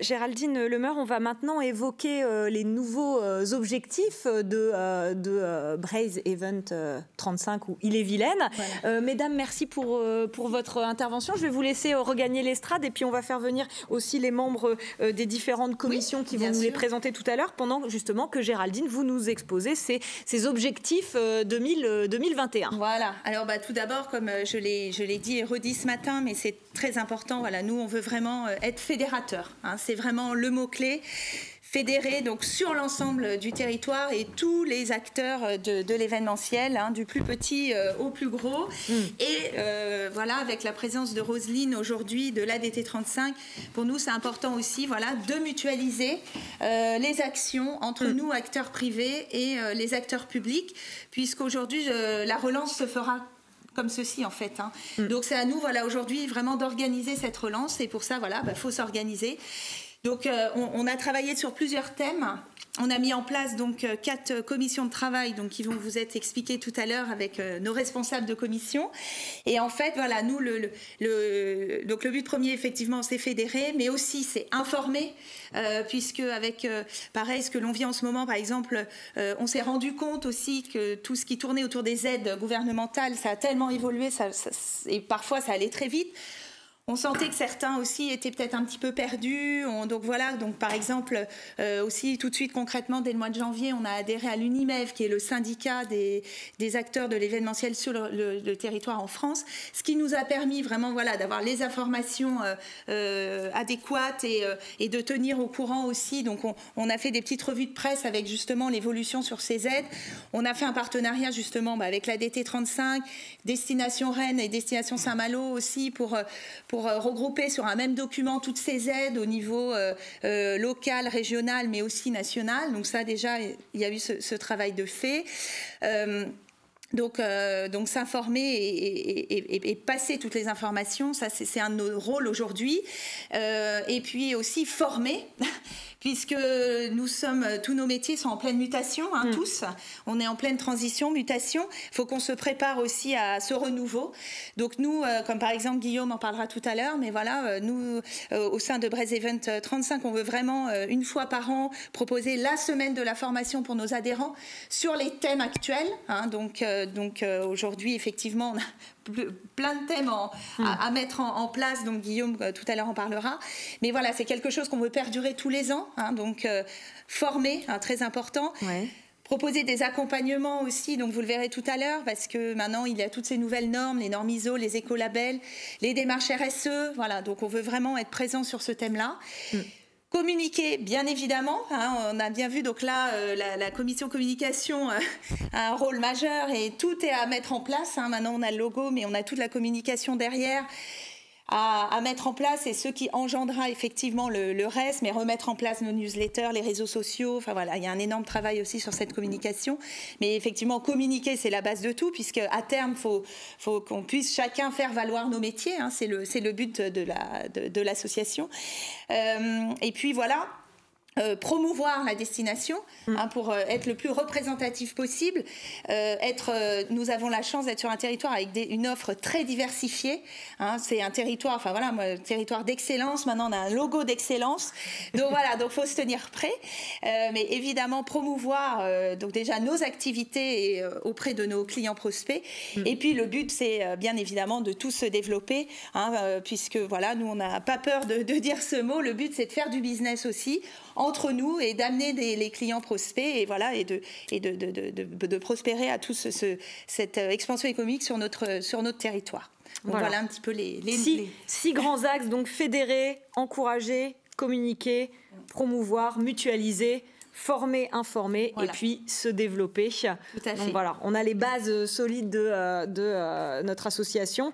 Géraldine Lemeur, on va maintenant évoquer les nouveaux objectifs de Braze Event 35 ou Ille-et-Vilaine. Voilà. Mesdames, merci pour votre intervention. Je vais vous laisser regagner l'estrade et puis on va faire venir aussi les membres des différentes commissions qui vont nous les présenter tout à l'heure, pendant justement que Géraldine, vous nous exposez ces objectifs 2021. Voilà. Alors tout d'abord, comme je l'ai dit et redit ce matin, mais c'est très important, voilà, nous on veut vraiment être fédérateur, hein, c'est vraiment le mot-clé. Fédérer donc sur l'ensemble du territoire et tous les acteurs de l'événementiel, hein, du plus petit au plus gros. Et voilà, avec la présence de Roselyne aujourd'hui de l'ADT 35, pour nous c'est important aussi, voilà, de mutualiser les actions entre nous, acteurs privés, et les acteurs publics, puisqu'aujourd'hui la relance se fera comme ceci en fait. Hein. Donc c'est à nous, voilà, aujourd'hui vraiment d'organiser cette relance, et pour ça, voilà, faut s'organiser. Donc on a travaillé sur plusieurs thèmes. On a mis en place donc 4 commissions de travail, donc qui vont vous être expliquées tout à l'heure avec nos responsables de commission. Et en fait, voilà, nous donc le but premier, effectivement, c'est fédérer, mais aussi c'est informer, puisque avec pareil, ce que l'on vit en ce moment, par exemple, on s'est rendu compte aussi que tout ce qui tournait autour des aides gouvernementales, ça a tellement évolué, et parfois ça allait très vite. On sentait que certains aussi étaient peut-être un petit peu perdus. Donc voilà, donc par exemple, aussi tout de suite concrètement, dès le mois de janvier, on a adhéré à l'UNIMEV, qui est le syndicat des acteurs de l'événementiel sur le territoire en France, ce qui nous a permis vraiment, voilà, d'avoir les informations adéquates et de tenir au courant aussi. Donc on a fait des petites revues de presse avec justement l'évolution sur ces aides. On a fait un partenariat justement avec l'ADT 35, Destination Rennes et Destination Saint-Malo aussi pour regrouper sur un même document toutes ces aides au niveau local, régional, mais aussi national. Donc ça, déjà, il y a eu ce travail de fait. Donc s'informer et passer toutes les informations, ça c'est un de nos rôles aujourd'hui. Et puis aussi former, puisque tous nos métiers sont en pleine mutation, hein, tous. On est en pleine transition, mutation. Il faut qu'on se prépare aussi à ce renouveau. Donc nous, comme par exemple Guillaume en parlera tout à l'heure, mais voilà, nous, au sein de Braze Event 35, on veut vraiment, une fois par an, proposer la semaine de la formation pour nos adhérents sur les thèmes actuels. Hein, donc aujourd'hui, effectivement, on a plein de thèmes à mettre en place. Donc Guillaume, tout à l'heure, en parlera. Mais voilà, c'est quelque chose qu'on veut perdurer tous les ans. Hein, donc former, hein, très important. Ouais. Proposer des accompagnements aussi, donc vous le verrez tout à l'heure, parce que maintenant il y a toutes ces nouvelles normes, les normes ISO, les écolabels, les démarches RSE. Voilà, donc on veut vraiment être présent sur ce thème-là. Communiquer, bien évidemment, hein, on a bien vu, donc là, la commission communication a un rôle majeur et tout est à mettre en place. Hein. Maintenant, on a le logo, mais on a toute la communication derrière à mettre en place, et ce qui engendra effectivement le reste, mais remettre en place nos newsletters, les réseaux sociaux. Enfin voilà, il y a un énorme travail aussi sur cette communication. Mais effectivement, communiquer, c'est la base de tout, puisque à terme, faut qu'on puisse chacun faire valoir nos métiers. Hein, c'est le but de l'association. Et puis voilà. Promouvoir la destination, hein, pour être le plus représentatif possible. Nous avons la chance d'être sur un territoire avec une offre très diversifiée. Hein, c'est un territoire, enfin voilà, territoire d'excellence. Maintenant, on a un logo d'excellence. Donc voilà, donc faut se tenir prêt. Mais évidemment, promouvoir donc déjà nos activités auprès de nos clients prospects. Et puis le but, c'est bien évidemment de tous se développer, hein, puisque voilà, nous on n'a pas peur de dire ce mot. Le but, c'est de faire du business aussi entre nous et d'amener les clients prospects, et voilà, et de prospérer à toute cette expansion économique sur notre territoire. Donc voilà un petit peu les 6 grands axes, donc fédérer, encourager, communiquer, promouvoir, mutualiser, former, informer, voilà, et puis se développer. Tout à fait. Donc voilà, on a les bases solides de notre association.